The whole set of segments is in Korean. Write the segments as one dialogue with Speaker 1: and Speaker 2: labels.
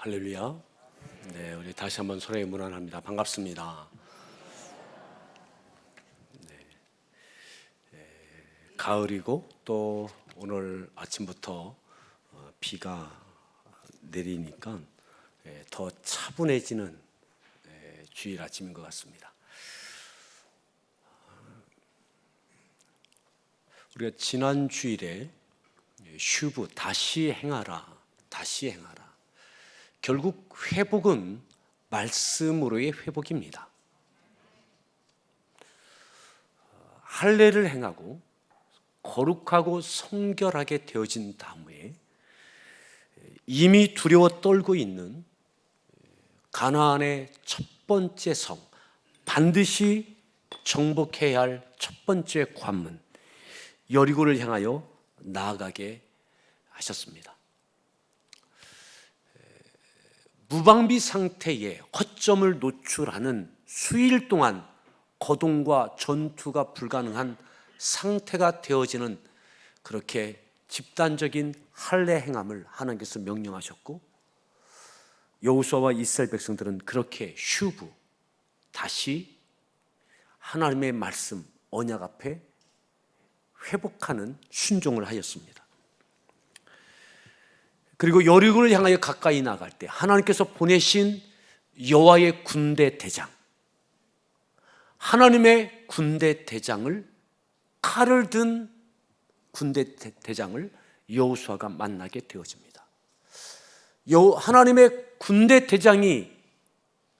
Speaker 1: 할렐루야. 네, 우리 다시 한번 서로의 문안합니다. 반갑습니다. 가을이고 또 오늘 아침부터 비가 내리니까 더 차분해지는 주일 아침인 것 같습니다. 우리가 지난 주일에 슈브 다시 행하라, 다시 행하라. 결국 회복은 말씀으로의 회복입니다. 할례를 행하고 거룩하고 성결하게 되어진 다음에 이미 두려워 떨고 있는 가나안의 첫 번째 성, 반드시 정복해야 할 첫 번째 관문 여리고를 향하여 나아가게 하셨습니다. 무방비 상태에 허점을 노출하는 수일 동안 거동과 전투가 불가능한 상태가 되어지는 그렇게 집단적인 할례 행함을 하나님께서 명령하셨고, 여호수아와 이스라엘 백성들은 그렇게 슈브 다시 하나님의 말씀 언약 앞에 회복하는 순종을 하였습니다. 그리고 여리고를 향하여 가까이 나갈 때 하나님께서 보내신 여호와의 군대 대장, 하나님의 군대 대장을, 칼을 든 군대 대장을 여호수아가 만나게 되어집니다. 하나님의 군대 대장이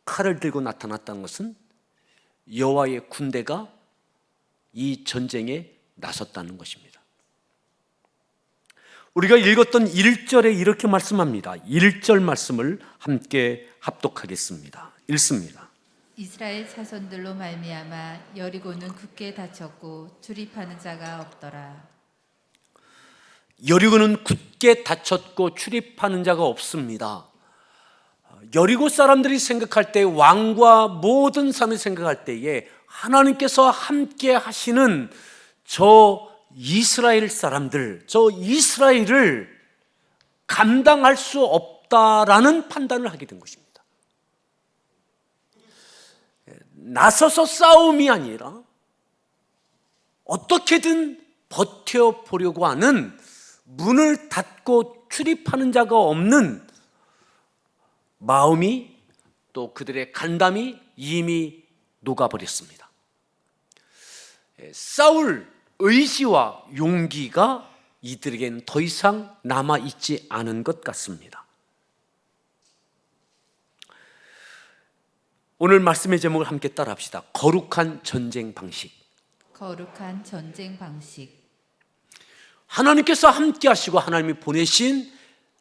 Speaker 1: 칼을 들고 나타났다는 것은 여호와의 군대가 이 전쟁에 나섰다는 것입니다. 우리가 읽었던 1절에 이렇게 말씀합니다. 1절 말씀을 함께 합독하겠습니다. 읽습니다.
Speaker 2: 이스라엘 자손들로 말미암아 여리고는 굳게 닫혔고 출입하는 자가 없더라.
Speaker 1: 여리고는 굳게 닫혔고 출입하는 자가 없습니다. 여리고 사람들이 생각할 때, 왕과 모든 사람이 생각할 때에 하나님께서 함께 하시는 저 이스라엘 사람들, 저 이스라엘을 감당할 수 없다라는 판단을 하게 된 것입니다. 나서서 싸움이 아니라 어떻게든 버텨보려고 하는, 문을 닫고 출입하는 자가 없는 마음이, 또 그들의 간담이 이미 녹아버렸습니다. 싸울 의지와 용기가 이들에게는 더 이상 남아있지 않은 것 같습니다. 오늘 말씀의 제목을 함께 따라합시다. 거룩한 전쟁 방식.
Speaker 2: 거룩한 전쟁 방식.
Speaker 1: 하나님께서 함께 하시고 하나님이 보내신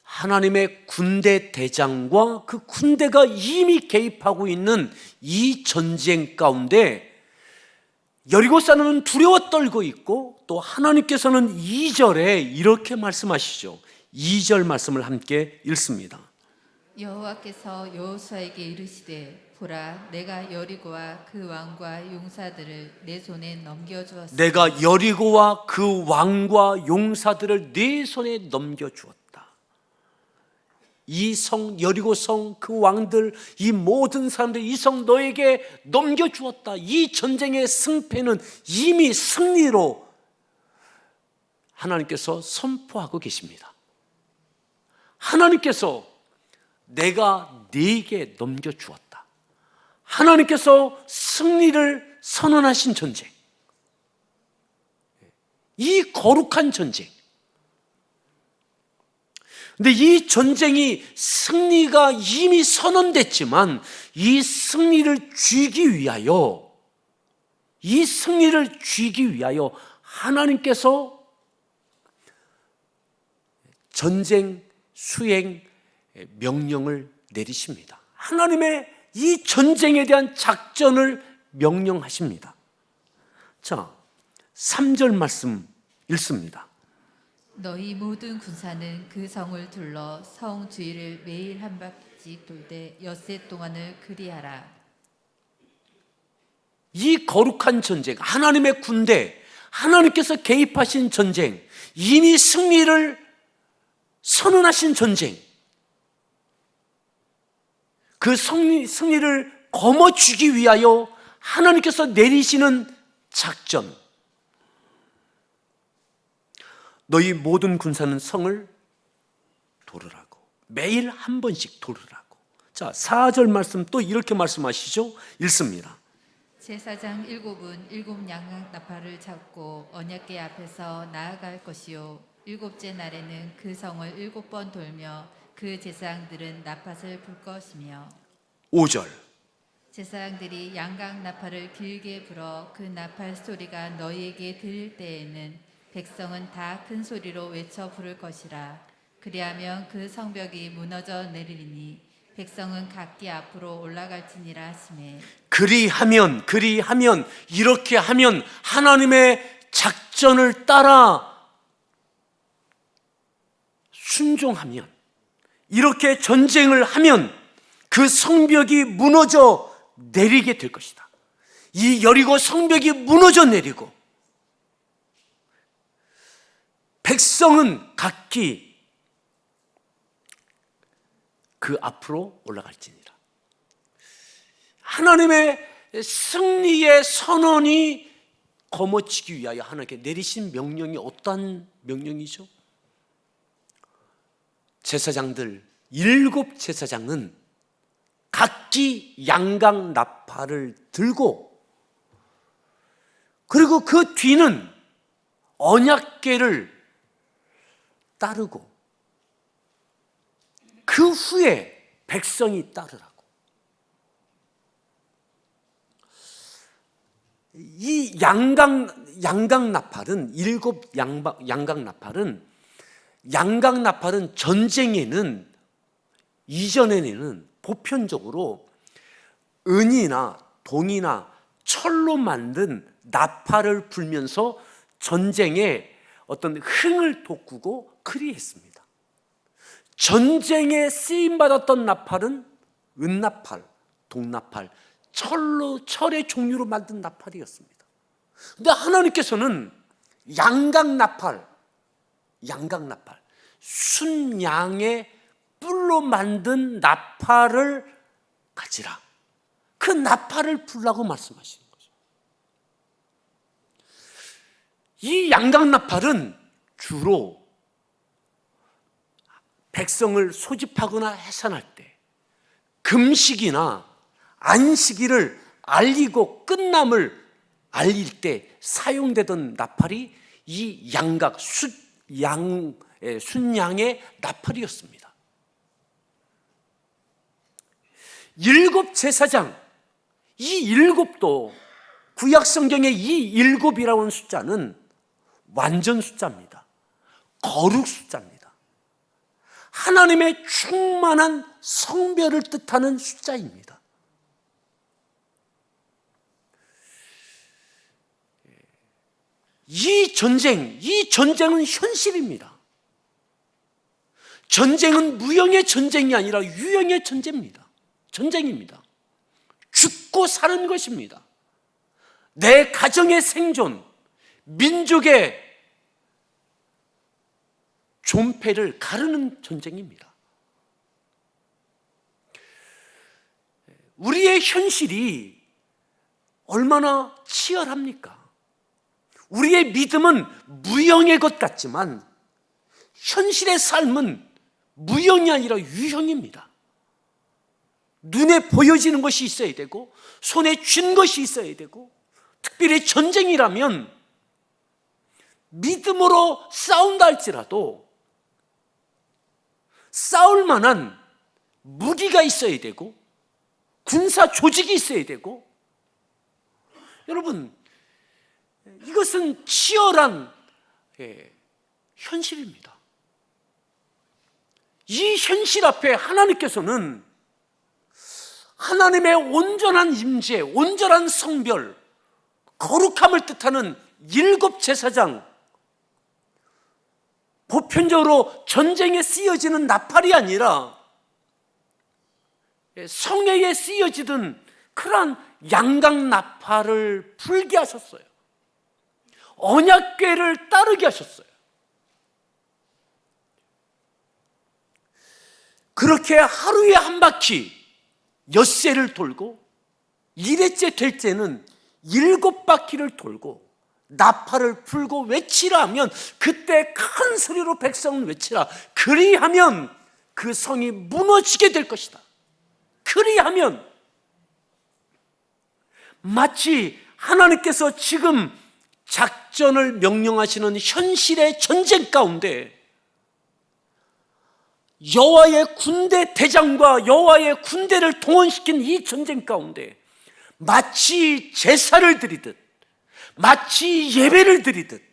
Speaker 1: 하나님의 군대 대장과 그 군대가 이미 개입하고 있는 이 전쟁 가운데 여리고 사람은 두려워 떨고 있고, 또 하나님께서는 2절에 이렇게 말씀하시죠. 2절 말씀을 함께 읽습니다.
Speaker 2: 여호와께서 여호수아에게 이르시되 보라, 내가 여리고와 그 왕과 용사들을 내 손에 넘겨주었으니
Speaker 1: 내가 여리고와 그 왕과 용사들을 네 손에 넘겨주었다. 이 성, 여리고 성, 그 왕들, 이 모든 사람들, 이 성 너에게 넘겨주었다. 이 전쟁의 승패는 이미 승리로 하나님께서 선포하고 계십니다. 하나님께서 내가 네게 넘겨주었다. 하나님께서 승리를 선언하신 전쟁, 이 거룩한 전쟁. 근데 이 전쟁이 승리가 이미 선언됐지만 이 승리를 쥐기 위하여 하나님께서 전쟁 수행 명령을 내리십니다. 하나님의 이 전쟁에 대한 작전을 명령하십니다. 자, 3절 말씀 읽습니다.
Speaker 2: 너희 모든 군사는 그 성을 둘러 성 주위를 매일 한 바퀴 돌되 엿새 동안을 그리하라.
Speaker 1: 이 거룩한 전쟁, 하나님의 군대, 하나님께서 개입하신 전쟁, 이미 승리를 선언하신 전쟁, 그 승리를 거머쥐기 위하여 하나님께서 내리시는 작전. 너희 모든 군사는 성을 돌으라고. 매일 한 번씩 돌으라고. 자, 4절 말씀 또 이렇게 말씀하시죠. 읽습니다.
Speaker 2: 제사장 7은 7 양각 나팔을 잡고 언약궤 앞에서 나아갈 것이요 7째 날에는 그 성을 7번 돌며 그 제사장들은 나팔을 불 것이며
Speaker 1: 5절.
Speaker 2: 제사장들이 양각 나팔을 길게 불어 그 나팔 소리가 너희에게 들릴 때에는 백성은 다 큰 소리로 외쳐 부를 것이라. 그리하면 그 성벽이 무너져 내리리니 백성은 각기 앞으로 올라갈지니라 하시매.
Speaker 1: 그리하면 이렇게 하면 하나님의 작전을 따라 순종하면, 이렇게 전쟁을 하면 그 성벽이 무너져 내리게 될 것이다. 이 여리고 성벽이 무너져 내리고 백성은 각기 그 앞으로 올라갈지니라. 하나님의 승리의 선언이 거머쥐기 위하여 하나님께 내리신 명령이 어떠한 명령이죠? 제사장들 7 제사장은 각기 양각 나팔을 들고, 그리고 그 뒤는 언약궤를 따르고, 그 후에 백성이 따르라고. 이 양각 나팔은, 7 양각 나팔은 전쟁에는, 이전에는 보편적으로 은이나 동이나 철로 만든 나팔을 불면서 전쟁에 어떤 흥을 돋구고 그리했습니다. 전쟁에 쓰임받았던 나팔은 은나팔, 동나팔, 철의 종류로 만든 나팔이었습니다. 근데 하나님께서는 양각 나팔, 순양의 뿔로 만든 나팔을 가지라. 그 나팔을 불라고 말씀하시는 거죠. 이 양각 나팔은 주로 백성을 소집하거나 해산할 때, 금식이나 안식일을 알리고 끝남을 알릴 때 사용되던 나팔이 이 순양의 나팔이었습니다. 7 제사장, 이 7도 구약 성경의 이 7이라고 하는 숫자는 완전 숫자입니다. 거룩 숫자입니다. 하나님의 충만한 성별을 뜻하는 숫자입니다. 이 전쟁은 현실입니다. 전쟁은 무형의 전쟁이 아니라 유형의 전쟁입니다. 죽고 사는 것입니다. 내 가정의 생존, 민족의 존폐를 가르는 전쟁입니다. 우리의 현실이 얼마나 치열합니까? 우리의 믿음은 무형의 것 같지만 현실의 삶은 무형이 아니라 유형입니다. 눈에 보여지는 것이 있어야 되고, 손에 쥔 것이 있어야 되고, 특별히 전쟁이라면 믿음으로 싸운다 할지라도 싸울 만한 무기가 있어야 되고, 군사 조직이 있어야 되고, 여러분, 이것은 치열한 현실입니다. 이 현실 앞에 하나님께서는 하나님의 온전한 임재, 온전한 성별, 거룩함을 뜻하는 7 제사장, 보편적으로 전쟁에 쓰여지는 나팔이 아니라 성회에 쓰여지던 그러한 양각 나팔을 불게 하셨어요. 언약궤를 따르게 하셨어요. 그렇게 하루에 한 바퀴 엿새를 돌고 1회째 될 때는 7바퀴를 돌고 나팔을 불고 외치라 하면 그때 큰 소리로 백성은 외치라. 그리하면 그 성이 무너지게 될 것이다. 그리하면 마치 하나님께서 지금 작전을 명령하시는 현실의 전쟁 가운데 여호와의 군대 대장과 여호와의 군대를 동원시킨 이 전쟁 가운데 마치 제사를 드리듯 마치 예배를 드리듯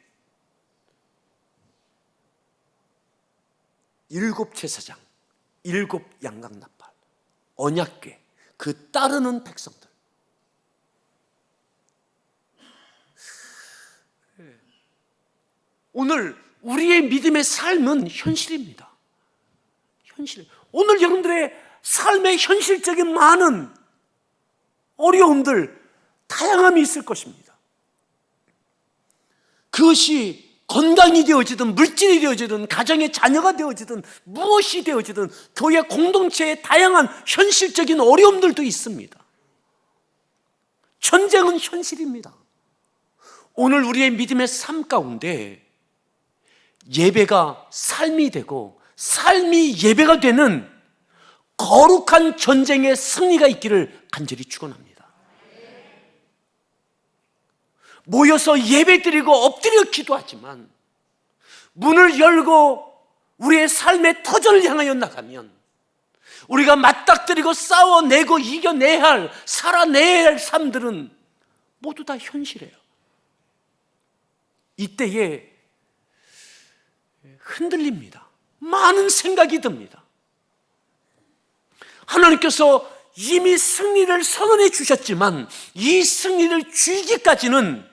Speaker 1: 7 제사장, 7 양강나팔, 언약궤, 그 따르는 백성들, 오늘 우리의 믿음의 삶은 현실입니다. 현실. 오늘 여러분들의 삶의 현실적인 많은 어려움들, 다양함이 있을 것입니다. 그것이 건강이 되어지든 물질이 되어지든 가정의 자녀가 되어지든 무엇이 되어지든 교회 공동체의 다양한 현실적인 어려움들도 있습니다. 전쟁은 현실입니다. 오늘 우리의 믿음의 삶 가운데 예배가 삶이 되고 삶이 예배가 되는 거룩한 전쟁의 승리가 있기를 간절히 축원합니다. 모여서 예배드리고 엎드려 기도하지만 문을 열고 우리의 삶의 터전을 향하여 나가면 우리가 맞닥뜨리고 싸워내고 이겨내야 할, 살아내야 할 삶들은 모두 다 현실이에요. 이때에 흔들립니다. 많은 생각이 듭니다. 하나님께서 이미 승리를 선언해 주셨지만 이 승리를 주기까지는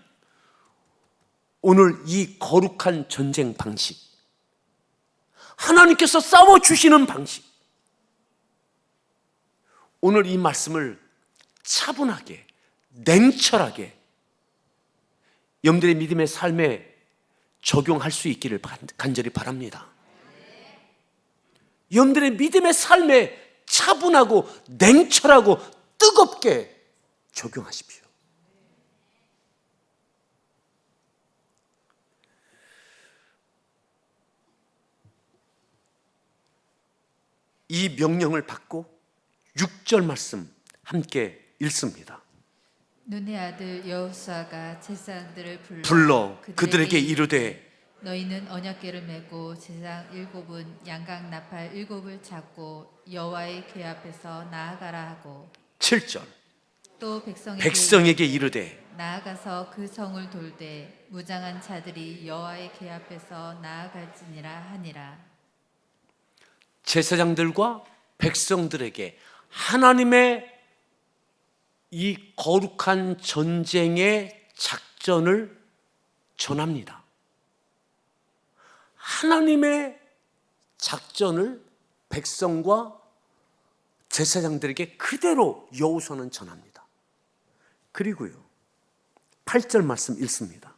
Speaker 1: 오늘 이 거룩한 전쟁 방식, 하나님께서 싸워주시는 방식, 오늘 이 말씀을 차분하게 냉철하게 여러분들의 믿음의 삶에 적용할 수 있기를 간절히 바랍니다. 여러분들의 믿음의 삶에 차분하고 냉철하고 뜨겁게 적용하십시오. 이 명령을 받고 6절 말씀 함께 읽습니다.
Speaker 2: 눈의 아들 여호수아가 제사장들을
Speaker 1: 불러 그들에게 이르되
Speaker 2: 너희는 언약궤를 메고 제사장 7은 양각 나팔 7을 잡고 여호와의 궤 앞에서 나아가라 하고
Speaker 1: 7절
Speaker 2: 또
Speaker 1: 백성에게 이르되
Speaker 2: 나아가서 그 성을 돌되 무장한 자들이 여호와의 궤 앞에서 나아갈지니라 하니라.
Speaker 1: 제사장들과 백성들에게 하나님의 이 거룩한 전쟁의 작전을 전합니다. 하나님의 작전을 백성과 제사장들에게 그대로 여호수아는 전합니다. 그리고요 8절 말씀 읽습니다.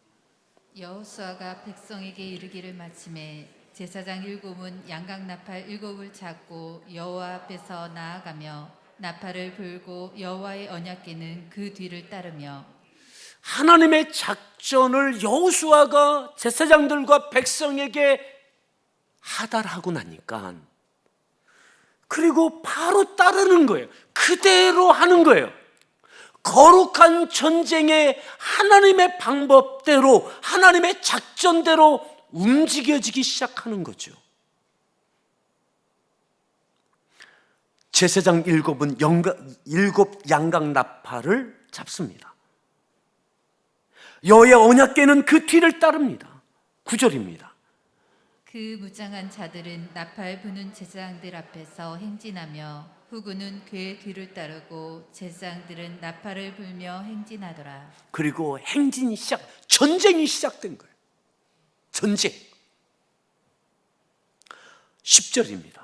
Speaker 2: 여호수아가 백성에게 이르기를 마침에 제사장 7은 양각 나팔 7을 잡고 여호와 앞에서 나아가며 나팔을 불고 여호와의 언약궤는 그 뒤를 따르며
Speaker 1: 하나님의 작전을 여호수아가 제사장들과 백성에게 하달하고 나니까 그리고 바로 따르는 거예요. 그대로 하는 거예요. 거룩한 전쟁에 하나님의 방법대로 하나님의 작전대로 움직여지기 시작하는 거죠. 제사장 7은 7 양각 나팔을 잡습니다. 여호와의 언약궤는 그 뒤를 따릅니다. 9절입니다.
Speaker 2: 그 무장한 자들은 나팔 부는 제사장들 앞에서 행진하며 후군은 궤 뒤를 따르고 제사장들은 나팔을 불며 행진하더라.
Speaker 1: 그리고 전쟁이 시작된 거예요. 전쟁. 10절입니다.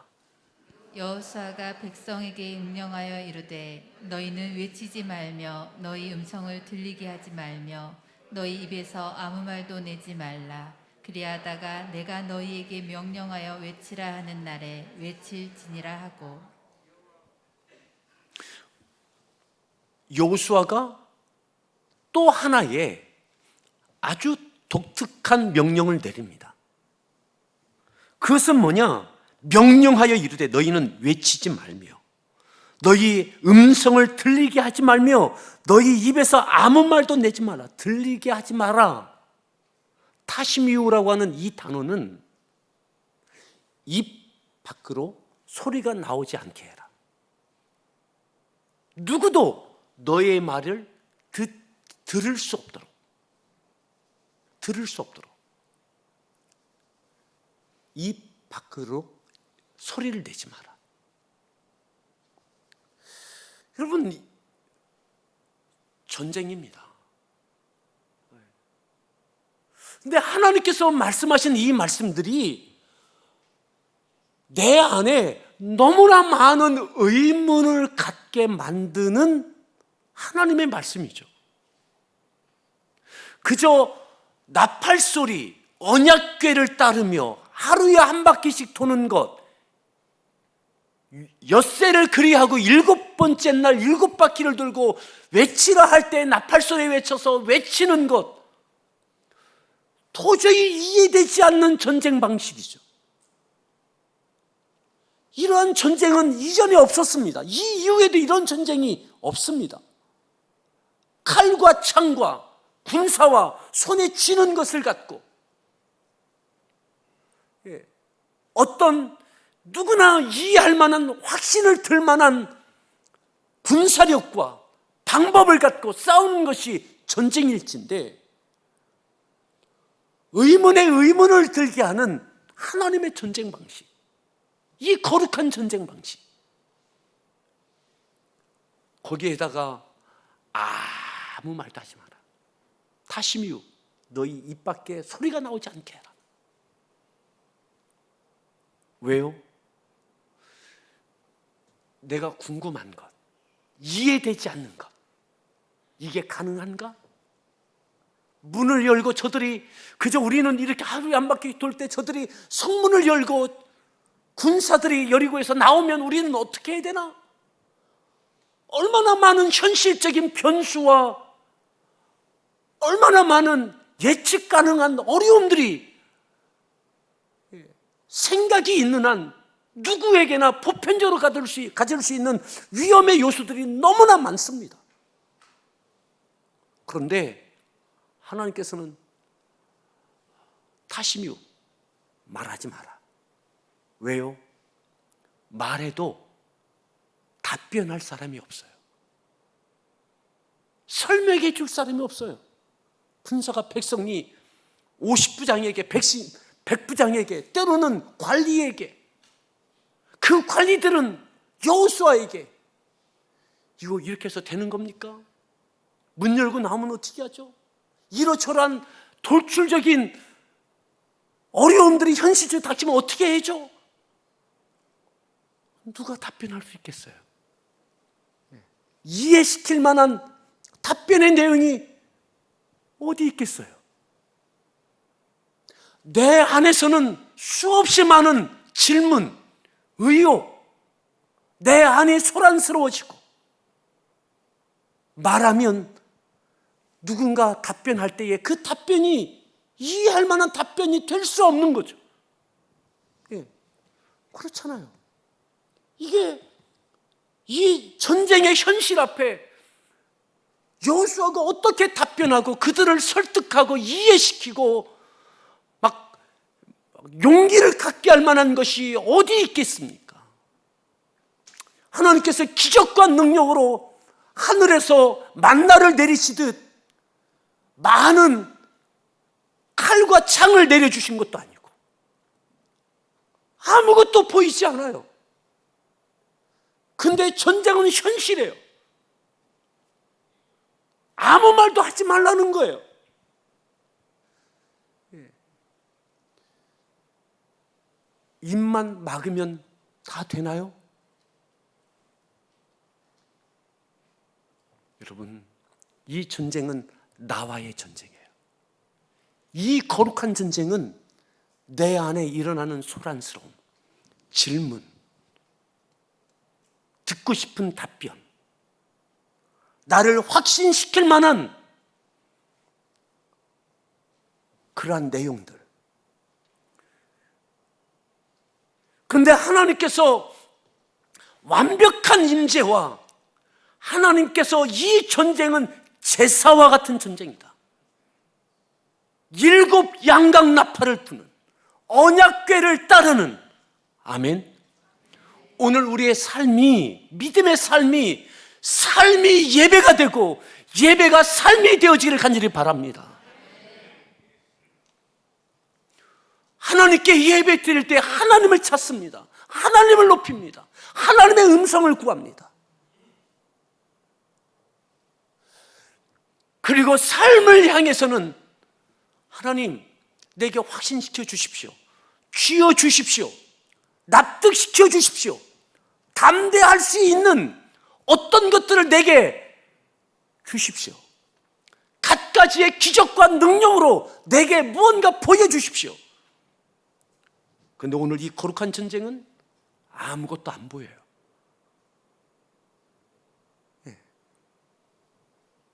Speaker 2: 여호수아가 백성에게 명령하여 이르되 너희는 외치지 말며 너희 음성을 들리게 하지 말며 너희 입에서 아무 말도 내지 말라. 그리하다가 내가 너희에게 명령하여 외치라 하는 날에 외칠지니라 하고
Speaker 1: 여호수아가 또 하나의 아주 독특한 명령을 내립니다. 그것은 뭐냐? 명령하여 이르되 너희는 외치지 말며 너희 음성을 들리게 하지 말며 너희 입에서 아무 말도 내지 마라. 들리게 하지 마라. 타시미우라고 하는 이 단어는 입 밖으로 소리가 나오지 않게 해라. 누구도 너의 말을 들을 수 없도록 입 밖으로 소리를 내지 마라. 여러분, 전쟁입니다. 근데 하나님께서 말씀하신 이 말씀들이 내 안에 너무나 많은 의문을 갖게 만드는 하나님의 말씀이죠. 그저 나팔 소리, 언약궤를 따르며 하루에 한 바퀴씩 도는 것, 엿새를 그리하고 7번째 날 7바퀴를 돌고 외치라 할 때 나팔 소리 외쳐서 외치는 것, 도저히 이해되지 않는 전쟁 방식이죠. 이러한 전쟁은 이전에 없었습니다. 이 이후에도 이런 전쟁이 없습니다. 칼과 창과 군사와 손에 쥐는 것을 갖고 어떤 누구나 이해할 만한 확신을 들 만한 군사력과 방법을 갖고 싸우는 것이 전쟁일진데 의문에 의문을 들게 하는 하나님의 전쟁 방식, 이 거룩한 전쟁 방식, 거기에다가 아무 말도 하지 마라. 타시미우, 너희 입 밖에 소리가 나오지 않게 해라. 왜요? 내가 궁금한 것, 이해되지 않는 것, 이게 가능한가? 문을 열고 저들이, 그저 우리는 이렇게 하루에 한 바퀴 돌 때 저들이 성문을 열고 군사들이 여리고에서 나오면 우리는 어떻게 해야 되나? 얼마나 많은 현실적인 변수와 얼마나 많은 예측 가능한 어려움들이 생각이 있는 한 누구에게나 보편적으로 가질 수 있는 위험의 요소들이 너무나 많습니다. 그런데 하나님께서는 타시미우, 말하지 마라. 왜요? 말해도 답변할 사람이 없어요. 설명해 줄 사람이 없어요. 군사가 백성이 50부장에게, 100부장에게, 때로는 관리에게, 그 관리들은 여호수아에게 이거 이렇게 해서 되는 겁니까? 문 열고 나오면 어떻게 하죠? 이러저러한 돌출적인 어려움들이 현실적으로 닥치면 어떻게 해줘? 누가 답변할 수 있겠어요? 이해시킬 만한 답변의 내용이 어디 있겠어요? 내 안에서는 수없이 많은 질문, 의혹, 내 안이 소란스러워지고 말하면 누군가 답변할 때에 그 답변이 이해할 만한 답변이 될 수 없는 거죠. 그렇잖아요. 이게 이 전쟁의 현실 앞에 여호수아가 어떻게 답변하고 그들을 설득하고 이해시키고 막 용기를 갖게 할 만한 것이 어디 있겠습니까? 하나님께서 기적과 능력으로 하늘에서 만나를 내리시듯 많은 칼과 창을 내려주신 것도 아니고 아무것도 보이지 않아요. 근데 전쟁은 현실이에요. 아무 말도 하지 말라는 거예요. 입만 막으면 다 되나요? 여러분, 이 전쟁은 나와의 전쟁이에요. 이 거룩한 전쟁은 내 안에 일어나는 소란스러움, 질문, 듣고 싶은 답변, 나를 확신시킬 만한 그러한 내용들. 그런데 하나님께서 완벽한 임재와 하나님께서 이 전쟁은 제사와 같은 전쟁이다. 7 양각 나팔을 부는 언약궤를 따르는, 아멘. 오늘 우리의 삶이, 믿음의 삶이 예배가 되고 예배가 삶이 되어지기를 간절히 바랍니다. 하나님께 예배 드릴 때 하나님을 찾습니다. 하나님을 높입니다. 하나님의 음성을 구합니다. 그리고 삶을 향해서는 하나님, 내게 확신시켜 주십시오. 쥐어 주십시오. 납득시켜 주십시오. 담대할 수 있는 어떤 것들을 내게 주십시오. 갖가지의 기적과 능력으로 내게 무언가 보여주십시오. 그런데 오늘 이 거룩한 전쟁은 아무것도 안 보여요.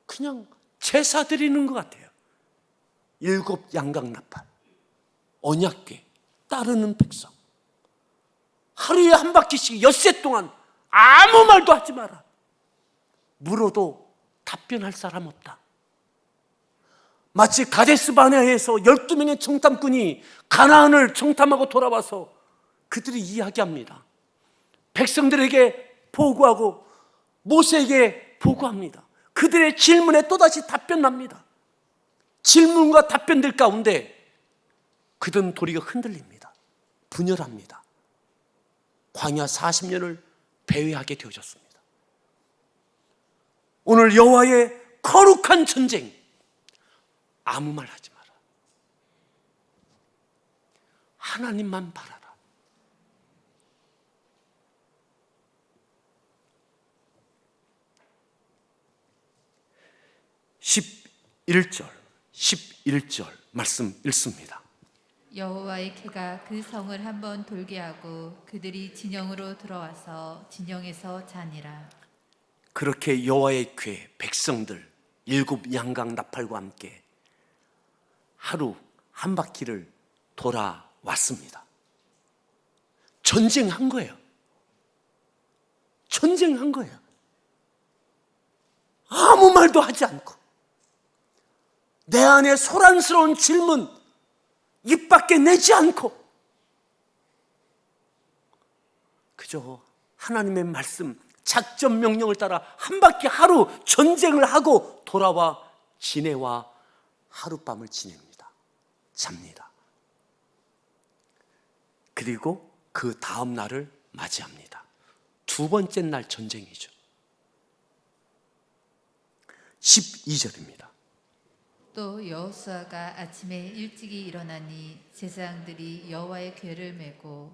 Speaker 1: 그냥 제사 드리는 것 같아요. 7 양각 나팔, 언약궤 따르는 백성. 하루에 한 바퀴씩 엿새 동안 아무 말도 하지 마라. 물어도 답변할 사람 없다. 마치 가데스 바네아에서 12명의 정탐꾼이 가나안을 정탐하고 돌아와서 그들이 이야기합니다. 백성들에게 보고하고 모세에게 보고합니다. 그들의 질문에 또다시 답변합니다. 질문과 답변들 가운데 그들은 도리가 흔들립니다. 분열합니다. 광야 40년을 배회하게 되어졌습니다. 오늘 여호와의 거룩한 전쟁, 아무 말 하지 마라. 하나님만 바라라. 11절 말씀 읽습니다.
Speaker 2: 여호와의 궤가 그 성을 한번 돌게 하고 그들이 진영으로 들어와서 진영에서 자니라.
Speaker 1: 그렇게 여호와의 궤 백성들 7 양각 나팔과 함께 하루 한 바퀴를 돌아왔습니다. 전쟁한 거예요. 전쟁한 거예요. 아무 말도 하지 않고 내 안에 소란스러운 질문 입 밖에 내지 않고 그저 하나님의 말씀, 작전 명령을 따라 한 바퀴 하루 전쟁을 하고 돌아와 지내와 하룻밤을 지냅니다. 잡니다. 그리고 그 다음 날을 맞이합니다. 2번째 날 전쟁이죠. 12절입니다.
Speaker 2: 또 여호수아가 아침에 일찍이 일어나니 제사장들이 여호와의 궤를 메고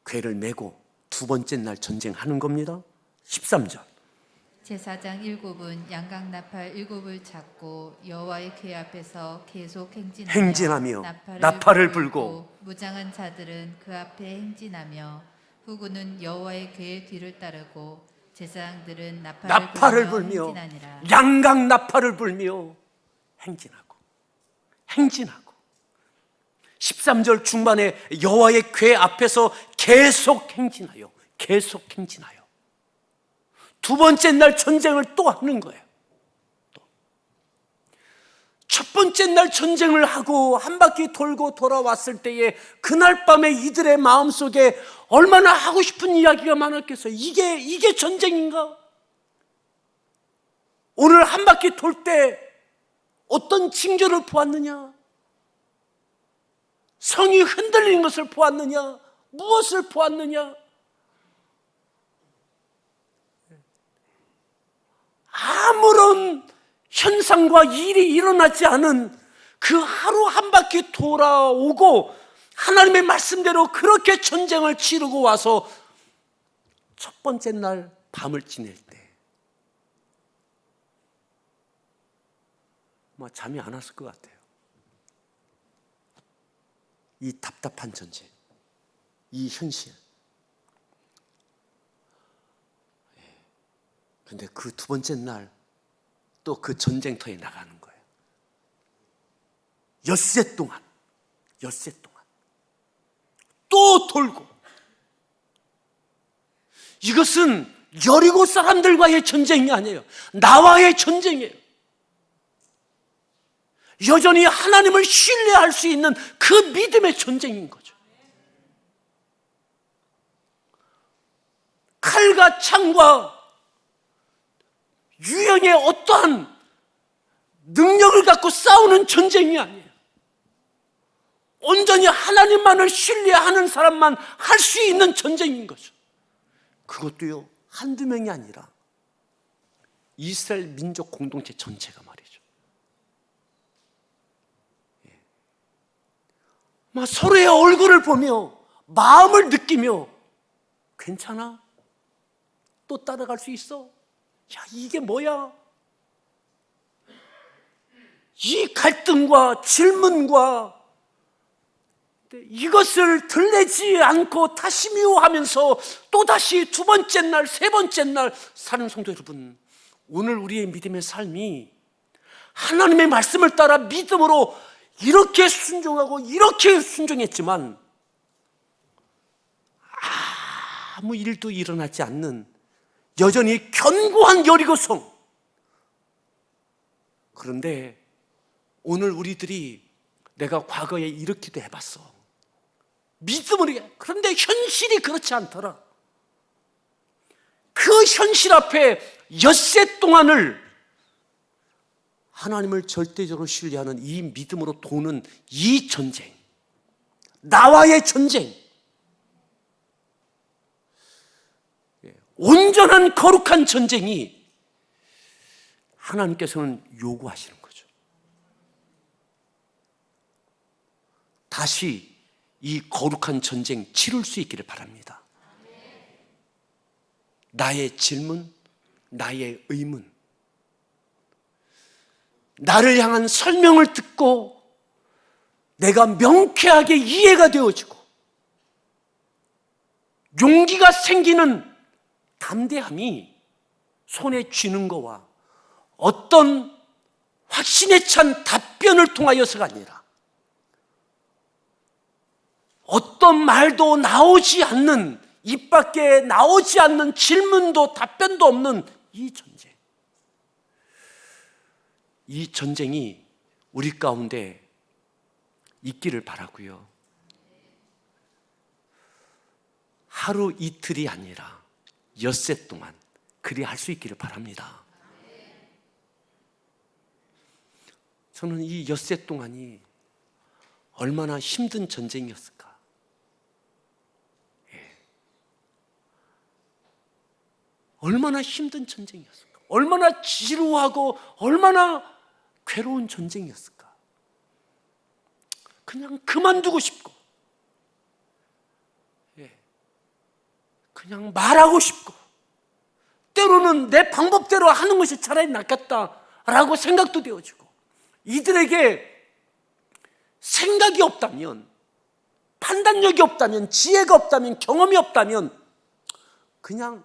Speaker 1: 궤를 메고 2번째 날 전쟁하는 겁니다. 13절.
Speaker 2: 제사장 7은 양각 나팔 7을 잡고 여호와의 궤 앞에서 계속 행진하며
Speaker 1: 나팔을 불고
Speaker 2: 무장한 자들은 그 앞에 행진하며 후군은 여호와의 궤의 뒤를 따르고 제사장들은 나팔을 불며 행진하니라.
Speaker 1: 양각 나팔을 불며 행진하고 13절 중반에 여호와의 궤 앞에서 계속 행진하여 2번째 날 전쟁을 또 하는 거예요. 첫 번째 날 전쟁을 하고 한 바퀴 돌고 돌아왔을 때에 그날 밤에 이들의 마음속에 얼마나 하고 싶은 이야기가 많았겠어요. 이게 전쟁인가? 오늘 한 바퀴 돌 때 어떤 징조를 보았느냐? 성이 흔들리는 것을 보았느냐? 무엇을 보았느냐? 아무런 현상과 일이 일어나지 않은 그 하루 한 바퀴 돌아오고 하나님의 말씀대로 그렇게 전쟁을 치르고 와서 첫 번째 날 밤을 지낼 때 잠이 안 왔을 것 같아요. 이 답답한 전쟁, 이 현실. 근데 그 2번째 날 또 그 전쟁터에 나가는 거예요. 엿새 동안 또 돌고. 이것은 여리고 사람들과의 전쟁이 아니에요. 나와의 전쟁이에요. 여전히 하나님을 신뢰할 수 있는 그 믿음의 전쟁인 거죠. 칼과 창과 유형의 어떠한 능력을 갖고 싸우는 전쟁이 아니에요. 온전히 하나님만을 신뢰하는 사람만 할 수 있는 전쟁인 거죠. 그것도요, 한두 명이 아니라 이스라엘 민족 공동체 전체가 말이죠. 막 서로의 얼굴을 보며 마음을 느끼며, 괜찮아? 또 따라갈 수 있어? 야, 이게 뭐야? 이 갈등과 질문과 이것을 들리지 않고 다시 미워하면서 또다시 두 번째 날, 세 번째 날 사는 성도 여러분, 오늘 우리의 믿음의 삶이 하나님의 말씀을 따라 믿음으로 이렇게 순종하고 이렇게 순종했지만 아무 일도 일어나지 않는 여전히 견고한 여리고성. 그런데 오늘 우리들이, 내가 과거에 이렇게도 해봤어, 믿음으로 해. 그런데 현실이 그렇지 않더라. 그 현실 앞에 엿새 동안을 하나님을 절대적으로 신뢰하는 이 믿음으로 도는 이 전쟁, 나와의 전쟁, 온전한 거룩한 전쟁이 하나님께서는 요구하시는 거죠. 다시 이 거룩한 전쟁 치룰 수 있기를 바랍니다. 나의 질문, 나의 의문, 나를 향한 설명을 듣고 내가 명쾌하게 이해가 되어지고 용기가 생기는 담대함이 손에 쥐는 거와 어떤 확신에 찬 답변을 통하여서가 아니라 어떤 말도 나오지 않는, 입 밖에 나오지 않는 질문도 답변도 없는 이 전쟁, 이 전쟁이 우리 가운데 있기를 바라고요. 하루 이틀이 아니라 엿새 동안 그리 할 수 있기를 바랍니다. 저는 이 엿새 동안이 얼마나 힘든 전쟁이었을까. 얼마나 힘든 전쟁이었을까. 얼마나 지루하고 얼마나 괴로운 전쟁이었을까. 그냥 그만두고 싶고, 그냥 말하고 싶고, 때로는 내 방법대로 하는 것이 차라리 낫겠다라고 생각도 되어지고, 이들에게 생각이 없다면, 판단력이 없다면, 지혜가 없다면, 경험이 없다면 그냥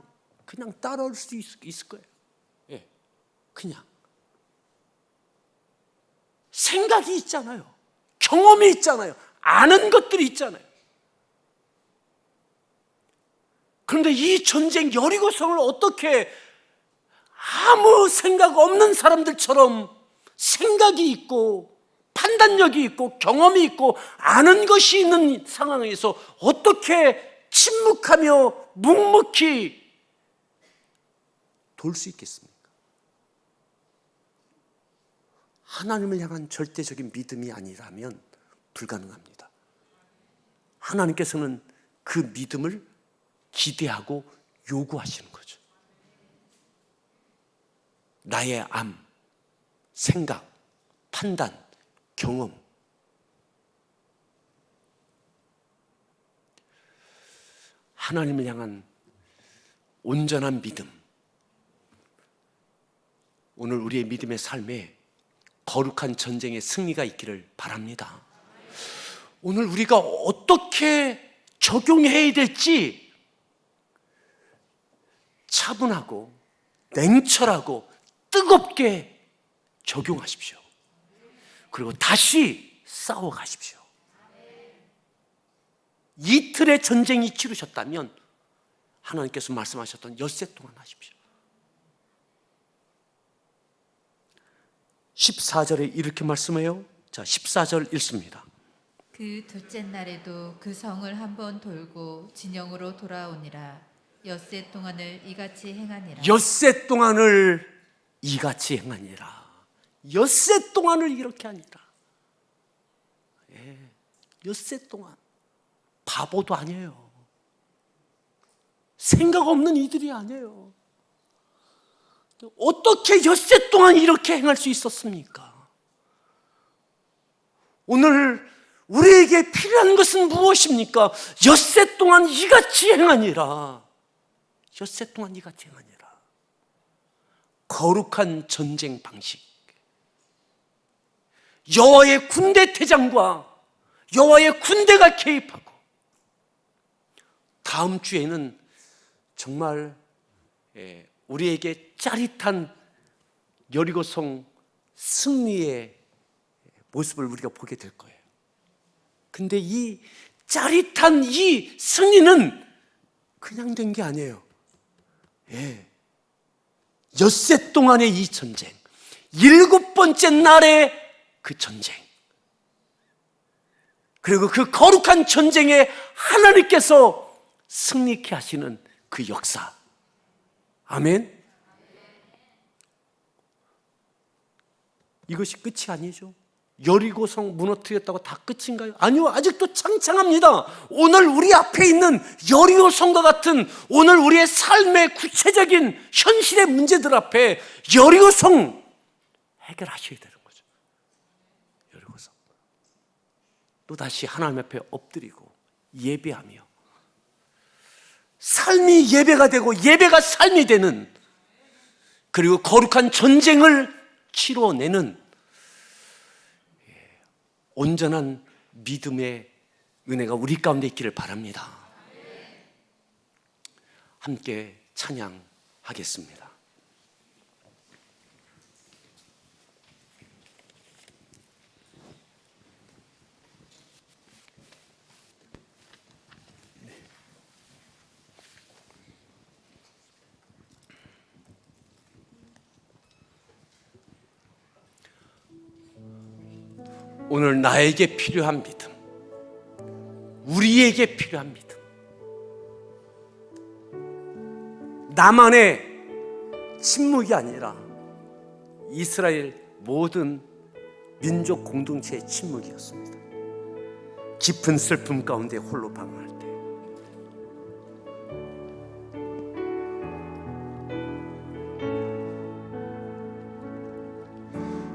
Speaker 1: 따라올 수 있을 거예요. 그냥 생각이 있잖아요. 경험이 있잖아요. 아는 것들이 있잖아요. 그런데 이 전쟁 여리고성을 어떻게 아무 생각 없는 사람들처럼 생각이 있고 판단력이 있고 경험이 있고 아는 것이 있는 상황에서 어떻게 침묵하며 묵묵히 돌 수 있겠습니까? 하나님을 향한 절대적인 믿음이 아니라면 불가능합니다. 하나님께서는 그 믿음을 기대하고 요구하시는 거죠. 나의 암, 생각, 판단, 경험, 하나님을 향한 온전한 믿음, 오늘 우리의 믿음의 삶에 거룩한 전쟁의 승리가 있기를 바랍니다. 오늘 우리가 어떻게 적용해야 될지 차분하고 냉철하고 뜨겁게 적용하십시오. 그리고 다시 싸워가십시오. 이틀의 전쟁이 치르셨다면 하나님께서 말씀하셨던 엿새 동안 하십시오. 14절에 이렇게 말씀해요. 자, 14절 읽습니다.
Speaker 2: 그 둘째 날에도 그 성을 한번 돌고 진영으로 돌아오니라. 엿새 동안을 이같이 행하니라.
Speaker 1: 엿새 동안을 이같이 행하니라. 엿새 동안을 이렇게 하니라. 엿새 동안. 바보도 아니에요. 생각 없는 이들이 아니에요. 어떻게 엿새 동안 이렇게 행할 수 있었습니까? 오늘 우리에게 필요한 것은 무엇입니까? 엿새 동안 이같이 행하니라. 엿새 동안 이같이 행하니라. 거룩한 전쟁 방식. 여호와의 군대 대장과 여호와의 군대가 개입하고, 다음 주에는 정말 우리에게 짜릿한 여리고성 승리의 모습을 우리가 보게 될 거예요. 근데 이 짜릿한 이 승리는 그냥 된 게 아니에요. 엿새 동안의 이 전쟁, 7번째 날의 그 전쟁, 그리고 그 거룩한 전쟁에 하나님께서 승리케 하시는 그 역사. 아멘. 이것이 끝이 아니죠. 여리고성 무너뜨렸다고 다 끝인가요? 아니요, 아직도 창창합니다. 오늘 우리 앞에 있는 여리고성과 같은, 오늘 우리의 삶의 구체적인 현실의 문제들 앞에 여리고성 해결하셔야 되는 거죠. 여리고성. 또다시 하나님 앞에 엎드리고 예배하며, 삶이 예배가 되고 예배가 삶이 되는, 그리고 거룩한 전쟁을 치러내는 온전한 믿음의 은혜가 우리 가운데 있기를 바랍니다. 함께 찬양하겠습니다. 오늘 나에게 필요한 믿음, 우리에게 필요한 믿음, 나만의 침묵이 아니라 이스라엘 모든 민족 공동체의 침묵이었습니다. 깊은 슬픔 가운데 홀로 방황할 때,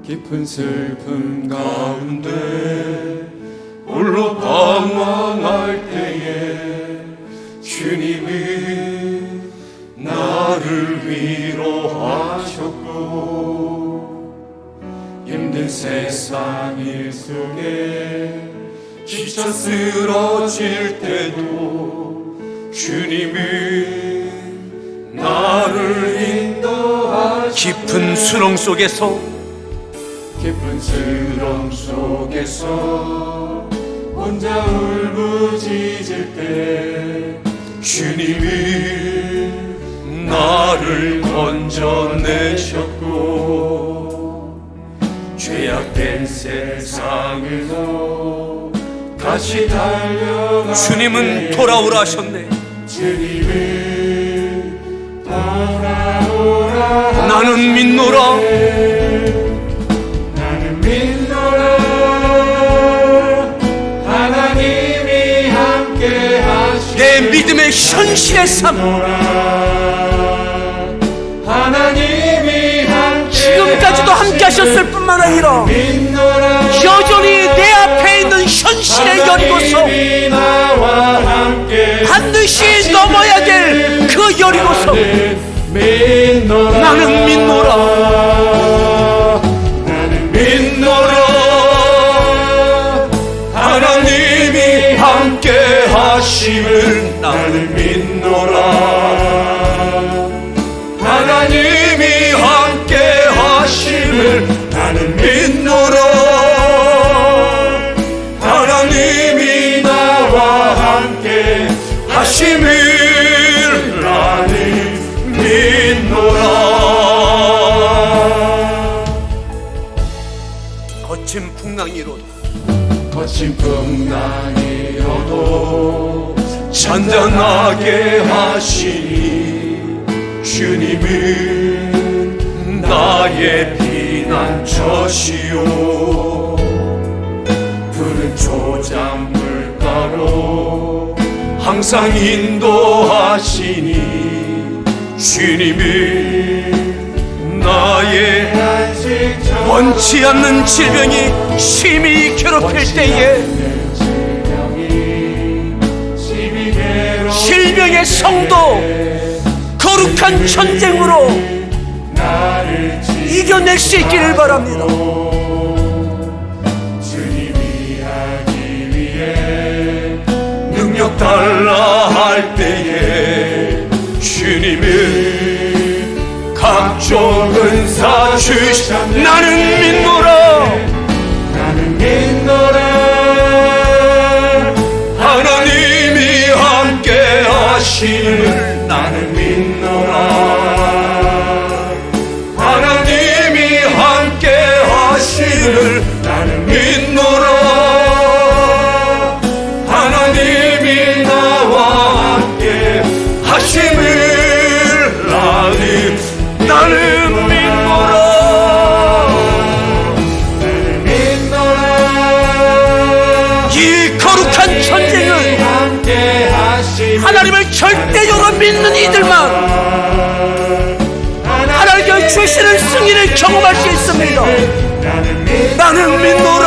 Speaker 3: 깊은 슬픔 가운데 홀로 방황할 때에 주님이 나를 위로하셨고, 힘든 세상 일 속에 지쳐 쓰러질 때도 주님이 나를 인도하셨네.
Speaker 1: 깊은 수렁 속에서
Speaker 3: 깊은 수렁 속에서 혼자 울부짖을 때 주님이 나를 건져내셨고, 죄악된 세상에서 다시 달려가
Speaker 1: 주님은 돌아오라 하셨네.
Speaker 3: 주님이 돌아오라
Speaker 1: 나는 믿노라.
Speaker 3: 하나님이 함께 하시네.
Speaker 1: 내 믿음의 현실의 삶,
Speaker 3: 하나님이 함께
Speaker 1: 지금까지도 함께 하셨을 뿐만 아니라 여전히 내 앞에 있는 현실의 여리고성, 반드시 넘어야 될 그 여리고성, 나는 믿노라.
Speaker 3: 나는 믿노라.
Speaker 1: 하나님이 함께 하심을
Speaker 3: 나는 믿노라.
Speaker 1: 하나님이 함께 하심을
Speaker 3: 하심을 나는 믿노라. 하나님이 나와 함께 하심을 나는 믿노라.
Speaker 1: 거친 풍랑이로도
Speaker 3: 거친 풍랑이로도 잔잔하게 하시니 주님은 나의 피난처시오. 푸른 초장물 가로 항상 인도하시니 주님은 나의 원치 않는 질병이 심히 괴롭힐 때에 질병의 성도 거룩한 전쟁으로 이겨낼 수 있기를 바랍니다. 주님이 하기 위해 능력 달라 할 때에 주님은 각종 은사 주시. 나는 믿노라. 나는 믿노라. 하나님이 함께 하심을 나는 믿노라. 하나님이 함께 하심을 나는 믿노라. 하나님이 나와 함께 하심을 나는 믿노라.
Speaker 1: 이 거룩한 전쟁은 하나님을 절대적으로 믿는 이들만 하나님께 주시는 승리를 경험할 수 있습니다. 나는 믿노라.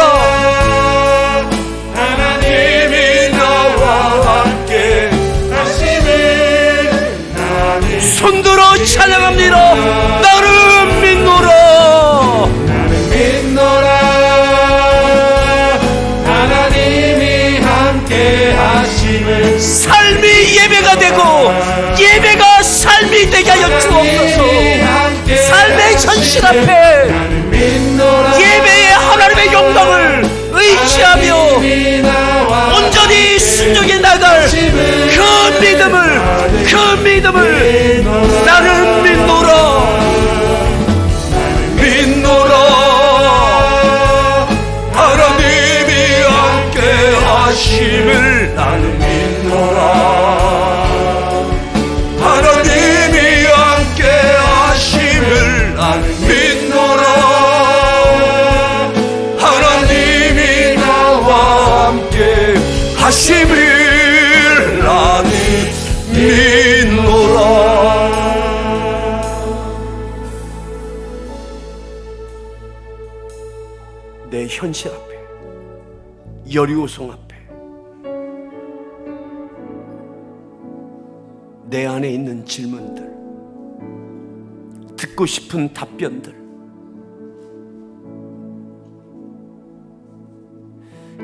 Speaker 3: 하나님이 나와 함께 하심을 나는
Speaker 1: 손들어 찬양합니다. 나는 믿노라.
Speaker 3: 나는 믿노라. 하나님이 함께 하심을
Speaker 1: 삶이 예배가 되고 예배가 삶이 되게 하여 주옵소서. 삶의 현실 앞에
Speaker 3: 나는 믿노라.
Speaker 1: 예배의 하나님의 영광을 의지하며 온전히 순종해 나갈 그 믿음을 나는 믿노라.
Speaker 3: 믿노라. 하나님이 함께 하심을 나는 믿노라. 하나님이 함께 하심을 나는 믿노라. 하나님이 나와 함께 하심을 나는 믿노라.
Speaker 1: 내 현실 앞에, 여리고성 앞에, 내 안에 있는 질문들, 듣고 싶은 답변들,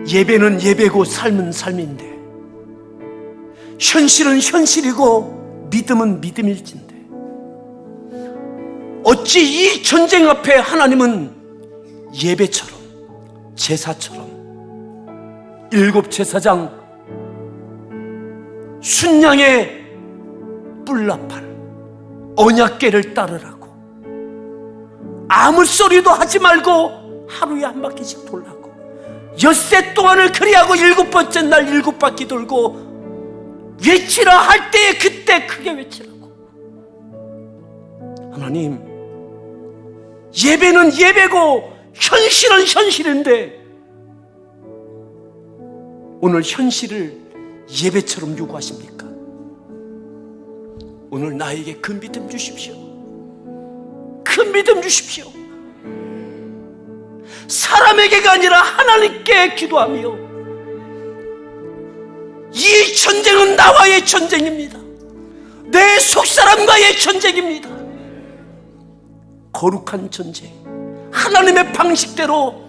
Speaker 1: 예배는 예배고 삶은 삶인데, 현실은 현실이고 믿음은 믿음일진데, 어찌 이 전쟁 앞에 하나님은 예배처럼, 제사처럼, 일곱 제사장 순양의 뿔나팔 언약궤를 따르라고, 아무 소리도 하지 말고 하루에 한 바퀴씩 돌라고, 엿새 동안을 그리하고 7번째 날 7바퀴 돌고 외치라 할 때에 그때 크게 외치라고. 하나님, 예배는 예배고 현실은 현실인데 오늘 현실을 예배처럼 요구하십니까? 오늘 나에게 큰 믿음 주십시오. 큰 믿음 주십시오. 사람에게가 아니라 하나님께 기도하며, 이 전쟁은 나와의 전쟁입니다. 내 속사람과의 전쟁입니다. 거룩한 전쟁, 하나님의 방식대로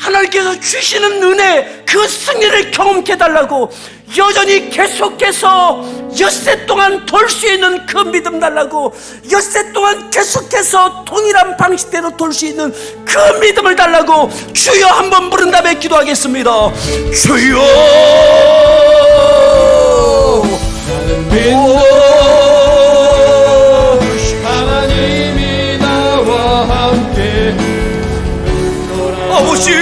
Speaker 1: 하나님께서 주시는 은혜, 그 승리를 경험케 해달라고, 여전히 계속해서 엿새 동안 돌 수 있는 그 믿음 달라고, 엿새 동안 계속해서 동일한 방식대로 돌 수 있는 그 믿음을 달라고 주여 한번 부른 다음에 기도하겠습니다. 주여
Speaker 3: 하나님이 나와 함께
Speaker 1: 아버지,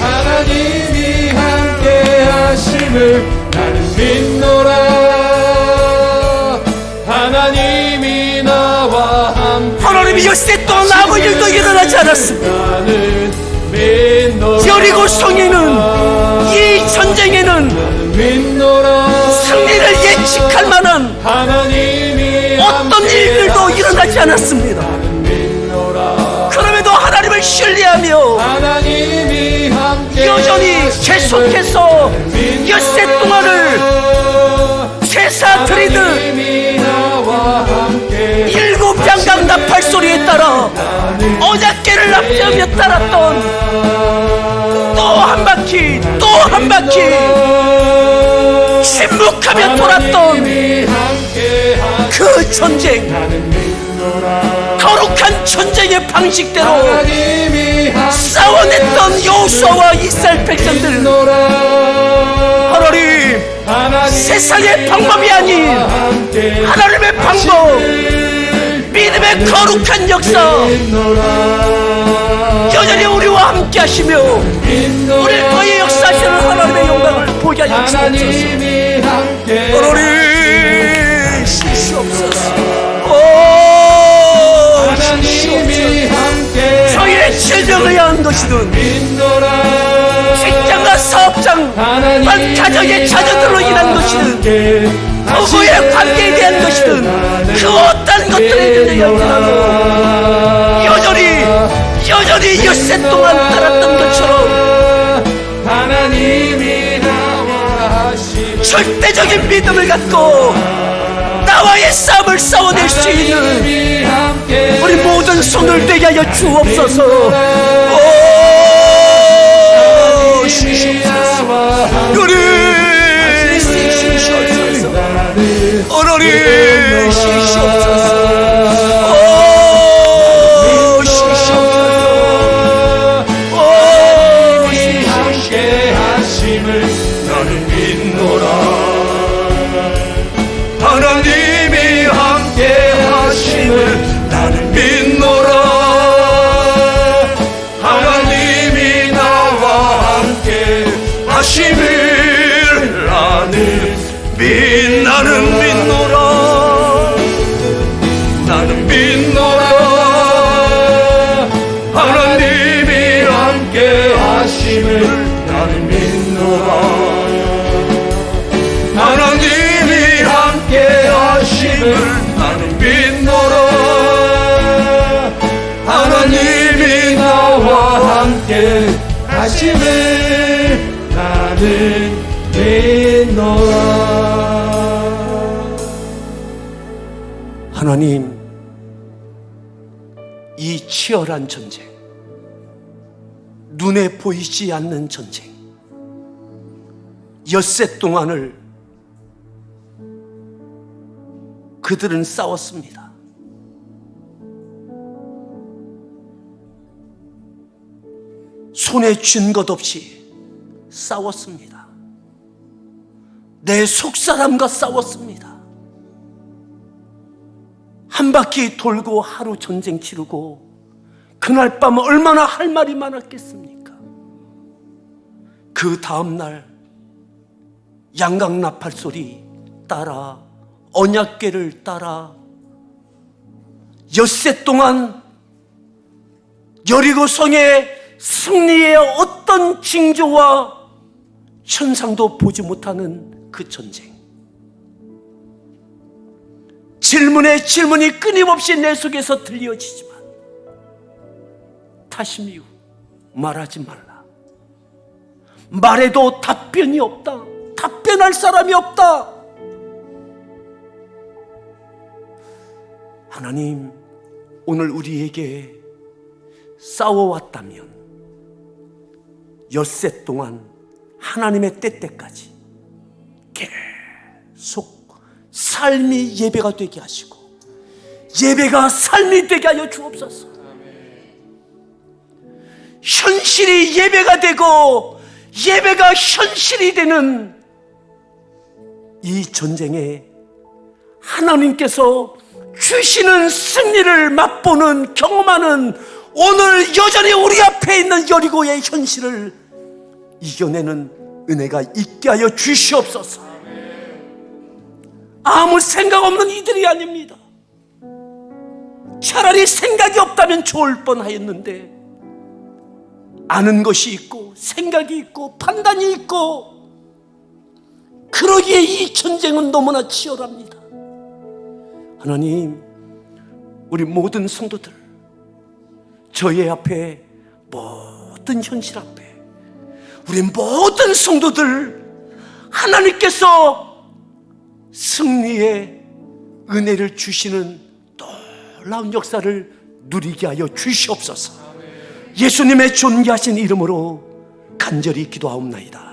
Speaker 3: 하나님이 함께 하심을 나는 믿노라. 하나님이 나와 함께
Speaker 1: 하나님이 엿새 동안 아무 일도 일어나지 않았습니다.
Speaker 3: 나는 믿노라.
Speaker 1: 여리고 성에는, 이 전쟁에는
Speaker 3: 믿노라.
Speaker 1: 승리를 예측할 만한
Speaker 3: 하나님이
Speaker 1: 어떤 일들도 일어나지 않았습니다.
Speaker 3: 믿노라.
Speaker 1: 그럼에도 하나님을 신뢰하며
Speaker 3: 하나님이 함께
Speaker 1: 여전히 계속해서 엿새 동안을 세사 드리듯
Speaker 3: 하나님이 나와 함께
Speaker 1: 일곱 양강 나팔 소리에 따라 언약궤를 앞세우며 따랐던 또 한 바퀴 또 한 바퀴 침묵하며 돌았던 그 전쟁, 거룩한 전쟁의 방식대로 싸워냈던 여호수아와 이스라엘 백성들, 하나님, 세상의 방법이 아닌 하나님의 방법, 믿음의 거룩한 역사 여전히 우리와 함께 하시며 우리 거의 역사하시는 하나님의 영광을 보게 하여 주옵소서. 하나님 주시옵소서. 주시옵소서. 저희의 질병을 위한 것이든 직장과 사업장, 가정의 자녀들로 인한 것이든 부부의 관계에 대한 것이든 그 어떤 것들에 대하여 여전히 엿새 동안 따랐던 것처럼
Speaker 3: 하나님이 나와 하시는
Speaker 1: 절대적인 믿음을 갖고 나와의 싸움을 싸워낼 수 있는 우리 모든 손을 되게 하여 주옵소서. 오, 주시옵소서. 우리 주시옵소서. 하나님 주시옵소서. 오, 주시옵소서. 오,
Speaker 3: 함께 하심을 나는 믿노라. 하나님이 함께 하심을 나는 믿노라. 하나님이 나와 함께 하심을 나는 믿노라. 나는 믿노라. 하나님이 함께 하심을 나는 믿노라. 하나님이 함께 하심을 나는 믿노라. 하나님이 나와 함께 하심을 나는 믿노라.
Speaker 1: 하나님, 이 치열한 전쟁, 눈에 보이지 않는 전쟁, 엿새 동안을 그들은 싸웠습니다. 손에 쥔 것 없이 싸웠습니다. 내 속사람과 싸웠습니다. 한 바퀴 돌고 하루 전쟁 치르고 그날 밤 얼마나 할 말이 많았겠습니까? 그 다음날 양강나팔 소리 따라 언약궤를 따라 엿새 동안 여리고성의 승리의 어떤 징조와 현상도 보지 못하는 그 전쟁, 질문에 질문이 끊임없이 내 속에서 들려지지만 타시미유 말하지 말라. 말해도 답변이 없다. 답변할 사람이 없다. 하나님, 오늘 우리에게 싸워왔다면 엿새 동안 하나님의 때까지 계속 삶이 예배가 되게 하시고 예배가 삶이 되게 하여 주옵소서. 현실이 예배가 되고 예배가 현실이 되는 이 전쟁에 하나님께서 주시는 승리를 맛보는 경험하는 오늘 여전히 우리 앞에 있는 여리고의 현실을 이겨내는 은혜가 있게 하여 주시옵소서. 아무 생각 없는 이들이 아닙니다. 차라리 생각이 없다면 좋을 뻔하였는데 아는 것이 있고 생각이 있고 판단이 있고 그러기에 이 전쟁은 너무나 치열합니다. 하나님, 우리 모든 성도들 저희 앞에 모든 현실 앞에 우리 모든 성도들 하나님께서 승리의 은혜를 주시는 놀라운 역사를 누리게 하여 주시옵소서. 예수님의 존귀하신 이름으로 간절히 기도하옵나이다.